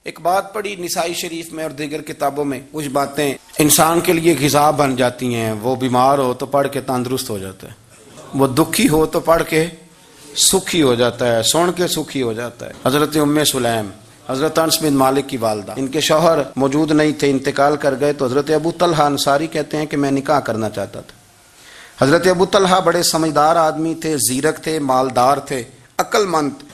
ایک بات پڑھی نسائی شریف میں اور دیگر کتابوں میں، کچھ باتیں انسان کے لیے غذا بن جاتی ہیں. وہ بیمار ہو تو پڑھ کے تندرست ہو جاتا ہے، وہ دکھی ہو تو پڑھ کے سکھی ہو جاتا ہے، سن کے سکھی ہو جاتا ہے. حضرت ام سلیم، حضرت انس بن مالک کی والدہ، ان کے شوہر موجود نہیں تھے، انتقال کر گئے، تو حضرت ابو طلحہ انصاری کہتے ہیں کہ میں نکاح کرنا چاہتا تھا. حضرت ابو طلحہ بڑے سمجھدار آدمی تھے، زیرک تھے، مالدار تھے، عقل مند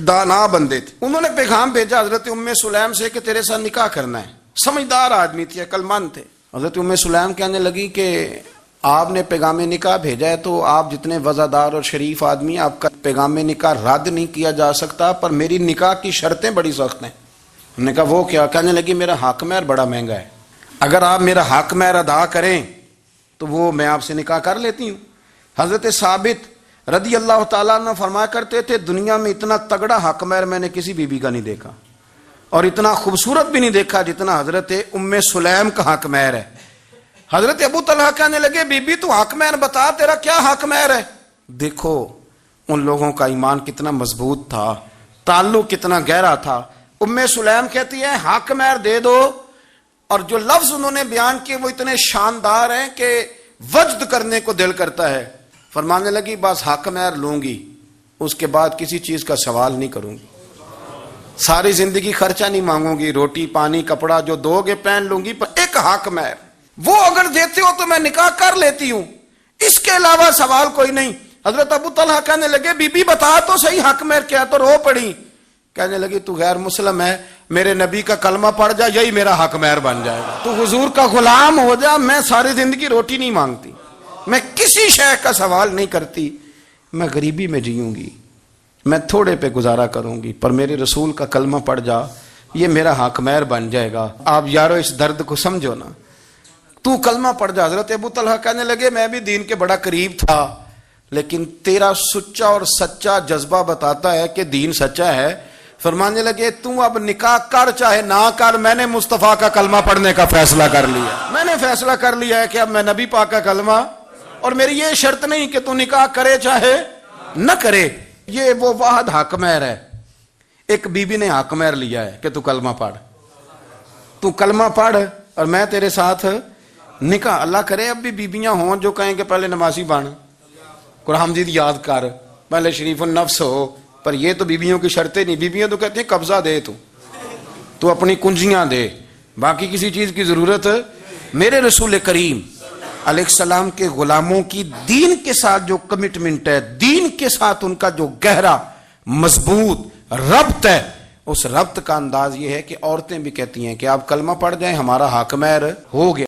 دانا بندے تھے. انہوں نے پیغام بھیجا حضرت ام سلیم سے کہ تیرے ساتھ نکاح کرنا ہے. سمجھدار آدمی تھے، عقل مند تھے. حضرت ام سلیم کہنے لگی کہ آپ نے پیغام نکاح بھیجا ہے تو آپ جتنے وزادار اور شریف آدمی، آپ کا پیغام نکاح رد نہیں کیا جا سکتا، پر میری نکاح کی شرطیں بڑی سخت ہیں. ہم نے کہا وہ کیا؟ کہنے لگی میرا حق مہر بڑا مہنگا ہے، اگر آپ میرا حق مہر ادا کریں تو وہ میں آپ سے نکاح کر لیتی ہوں. حضرت ثابت رضی اللہ تعالیٰ عنہ فرمایا کرتے تھے دنیا میں اتنا تگڑا حق مہر میں نے کسی بی بی کا نہیں دیکھا، اور اتنا خوبصورت بھی نہیں دیکھا جتنا حضرت ام سلیم کا حق مہر ہے. حضرت ابو طلحہ کہنے لگے بی بی تو حق مہر بتا، تیرا کیا حق مہر ہے؟ دیکھو ان لوگوں کا ایمان کتنا مضبوط تھا، تعلق کتنا گہرا تھا. ام سلیم کہتی ہے حق مہر دے دو، اور جو لفظ انہوں نے بیان کیے وہ اتنے شاندار ہیں کہ وجد کرنے کو دل کرتا ہے. فرمانے لگی بس حق مہر لوں گی، اس کے بعد کسی چیز کا سوال نہیں کروں گی، ساری زندگی خرچہ نہیں مانگوں گی، روٹی پانی کپڑا جو دو گے پہن لوں گی، پر ایک حق مہر وہ اگر دیتے ہو تو میں نکاح کر لیتی ہوں، اس کے علاوہ سوال کوئی نہیں. حضرت ابو طلحہ کہنے لگے بی بی بتا تو صحیح حق مہر کیا، تو رو پڑی. کہنے لگی تو غیر مسلم ہے، میرے نبی کا کلمہ پڑھ جا، یہی میرا حق مہر بن جائے گا. تو حضور کا غلام ہو جا، میں ساری زندگی روٹی نہیں مانگتی، میں کسی شے کا سوال نہیں کرتی، میں غریبی میں جیوں گی، میں تھوڑے پہ گزارا کروں گی، پر میرے رسول کا کلمہ پڑھ جا، یہ میرا حق مہر بن جائے گا. آپ یارو اس درد کو سمجھو نا، تو کلمہ پڑھ جا. حضرت ابو طلحہ کہنے لگے میں بھی دین کے بڑا قریب تھا، لیکن تیرا سچا اور سچا جذبہ بتاتا ہے کہ دین سچا ہے. فرمانے لگے تو اب نکاح کر چاہے نہ کر، میں نے مصطفیٰ کا کلمہ پڑھنے کا فیصلہ کر لیا. میں نے فیصلہ کر لیا ہے کہ اب میں نبی پاک کا کلمہ، اور میری یہ شرط نہیں کہ تو نکاح کرے چاہے نہ کرے. یہ وہ واحد حق مہر ہے. ایک بی بی نے حق مہر لیا ہے کہ تو کلمہ پڑھ، تو کلمہ پڑھ اور میں تیرے ساتھ نکاح. اللہ کرے اب بھی بیویاں ہوں جو کہیں کہ پہلے نمازی بن، قرآن مجید یاد کر، پہلے شریف النفس ہو. پر یہ تو بیویوں کی شرطیں نہیں. بیویاں تو کہتے ہیں قبضہ دے، تو اپنی کنجیاں دے، باقی کسی چیز کی ضرورت. میرے رسول کریم علیہ السلام کے غلاموں کی دین کے ساتھ جو کمٹمنٹ ہے، دین کے ساتھ ان کا جو گہرا مضبوط ربط ہے، اس ربط کا انداز یہ ہے کہ عورتیں بھی کہتی ہیں کہ آپ کلمہ پڑھ جائیں، ہمارا حق مہر ہو گیا.